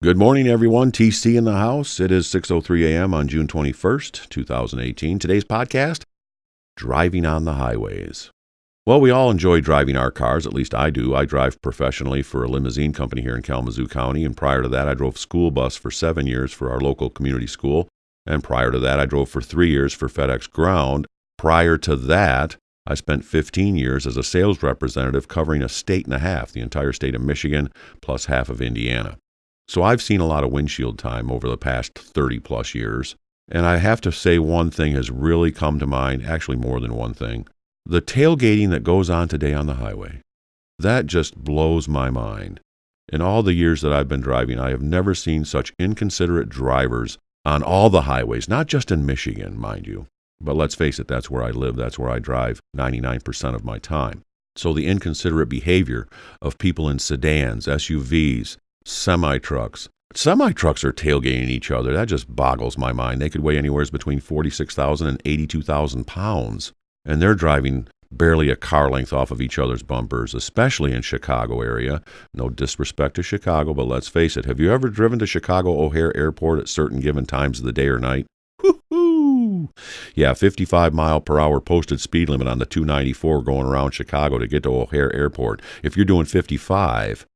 Good morning, everyone. TC in the house. It is 6:03 a.m. on June 21st, 2018. Today's podcast, Driving on the Highways. Well, we all enjoy driving our cars. At least I do. I drive professionally for a limousine company here in Kalamazoo County, and prior to that, I drove school bus for 7 years for our local community school, and prior to that, I drove for 3 years for FedEx Ground. Prior to that, I spent 15 years as a sales representative covering a state and a half, the entire state of Michigan, plus half of Indiana. So I've seen a lot of windshield time over the past 30 plus years, and I have to say one thing has really come to mind, actually more than one thing. The tailgating that goes on today on the highway, that just blows my mind. In all the years that I've been driving, I have never seen such inconsiderate drivers on all the highways, not just in Michigan, mind you. But let's face it, that's where I live, that's where I drive 99% of my time. So the inconsiderate behavior of people in sedans, SUVs, semi-trucks. Semi-trucks are tailgating each other. That just boggles my mind. They could weigh anywhere between 46,000 and 82,000 pounds, and they're driving barely a car length off of each other's bumpers, especially in Chicago area. No disrespect to Chicago, but let's face it. Have you ever driven to Chicago O'Hare Airport at certain given times of the day or night? Woo-hoo! Yeah, 55 mile per hour posted speed limit on the 294 going around Chicago to get to O'Hare Airport. If you're doing 55,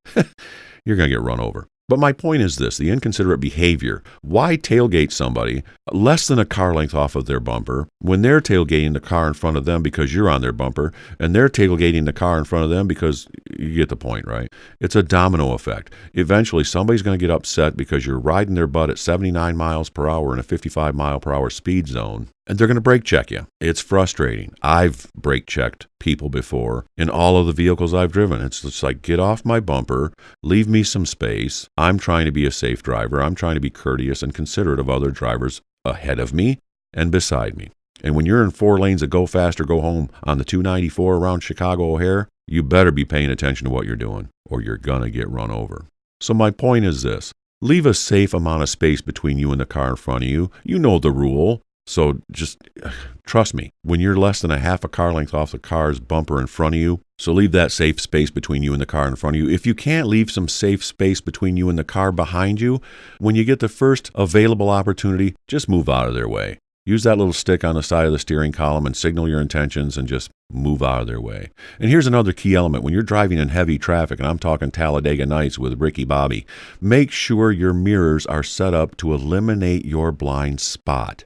you're going to get run over. But my point is this, the inconsiderate behavior. Why tailgate somebody less than a car length off of their bumper when they're tailgating the car in front of them because you're on their bumper, and they're tailgating the car in front of them because you get the point, right? It's a domino effect. Eventually, somebody's going to get upset because you're riding their butt at 79 miles per hour in a 55 mile per hour speed zone, and they're going to brake check you. It's frustrating. I've brake checked people before in all of the vehicles I've driven. It's just like, get off my bumper, leave me some space. I'm trying to be a safe driver. I'm trying to be courteous and considerate of other drivers ahead of me and beside me. And when you're in 4 lanes of go fast or go home on the 294 around Chicago O'Hare, you better be paying attention to what you're doing or you're going to get run over. So my point is this. Leave a safe amount of space between you and the car in front of you. You know the rule. So just trust me, when you're less than a half a car length off the car's bumper in front of you, so leave that safe space between you and the car in front of you. If you can't leave some safe space between you and the car behind you, when you get the first available opportunity, just move out of their way. Use that little stick on the side of the steering column and signal your intentions and just move out of their way. And here's another key element. When you're driving in heavy traffic, and I'm talking Talladega Nights with Ricky Bobby, make sure your mirrors are set up to eliminate your blind spot.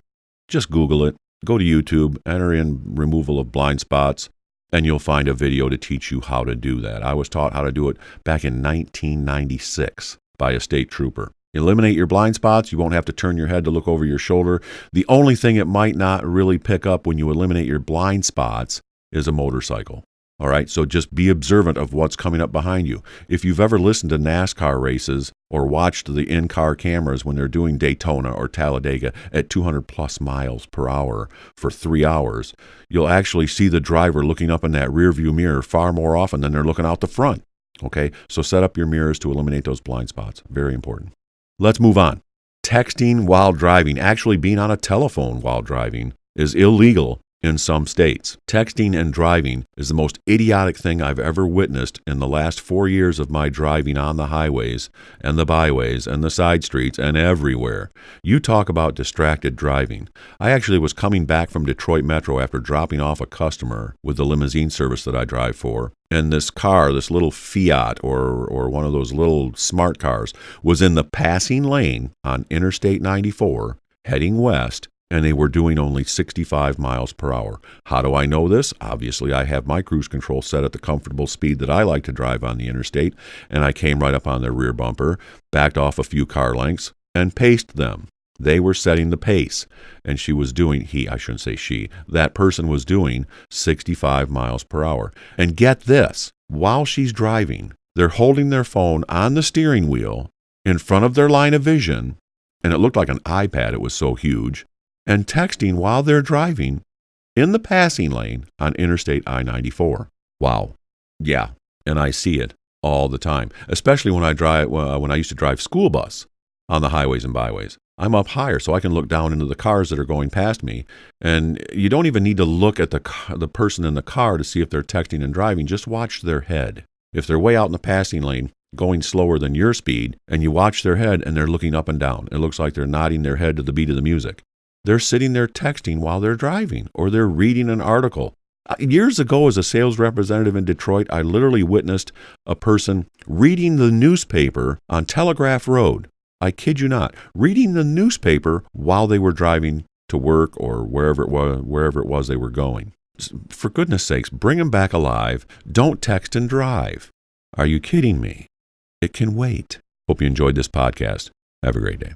Just Google it, go to YouTube, enter in removal of blind spots, and you'll find a video to teach you how to do that. I was taught how to do it back in 1996 by a state trooper. Eliminate your blind spots. You won't have to turn your head to look over your shoulder. The only thing it might not really pick up when you eliminate your blind spots is a motorcycle. All right, so just be observant of what's coming up behind you. If you've ever listened to NASCAR races or watched the in-car cameras when they're doing Daytona or Talladega at 200 plus miles per hour for 3 hours, you'll actually see the driver looking up in that rearview mirror far more often than they're looking out the front. Okay, so set up your mirrors to eliminate those blind spots. Very important. Let's move on. Texting while driving, actually being on a telephone while driving, is illegal in some states. Texting and driving is the most idiotic thing I've ever witnessed in the last 4 years of my driving on the highways and the byways and the side streets and everywhere. You talk about distracted driving. I actually was coming back from Detroit Metro after dropping off a customer with the limousine service that I drive for, and this car, this little Fiat or one of those little smart cars, was in the passing lane on Interstate 94 heading west, and they were doing only 65 miles per hour. How do I know this? Obviously, I have my cruise control set at the comfortable speed that I like to drive on the interstate, and I came right up on their rear bumper, backed off a few car lengths, and paced them. They were setting the pace, and that person was doing 65 miles per hour. And get this, while she's driving, they're holding their phone on the steering wheel in front of their line of vision, and it looked like an iPad, it was so huge, and texting while they're driving in the passing lane on Interstate I-94. Wow. Yeah, and I see it all the time, especially when I used to drive school bus on the highways and byways. I'm up higher, so I can look down into the cars that are going past me. And you don't even need to look at the person in the car to see if they're texting and driving. Just watch their head. If they're way out in the passing lane, going slower than your speed, and you watch their head and they're looking up and down. It looks like they're nodding their head to the beat of the music. They're sitting there texting while they're driving, or they're reading an article. Years ago, as a sales representative in Detroit, I literally witnessed a person reading the newspaper on Telegraph Road. I kid you not, reading the newspaper while they were driving to work or wherever it was they were going. For goodness sakes, bring them back alive. Don't text and drive. Are you kidding me? It can wait. Hope you enjoyed this podcast. Have a great day.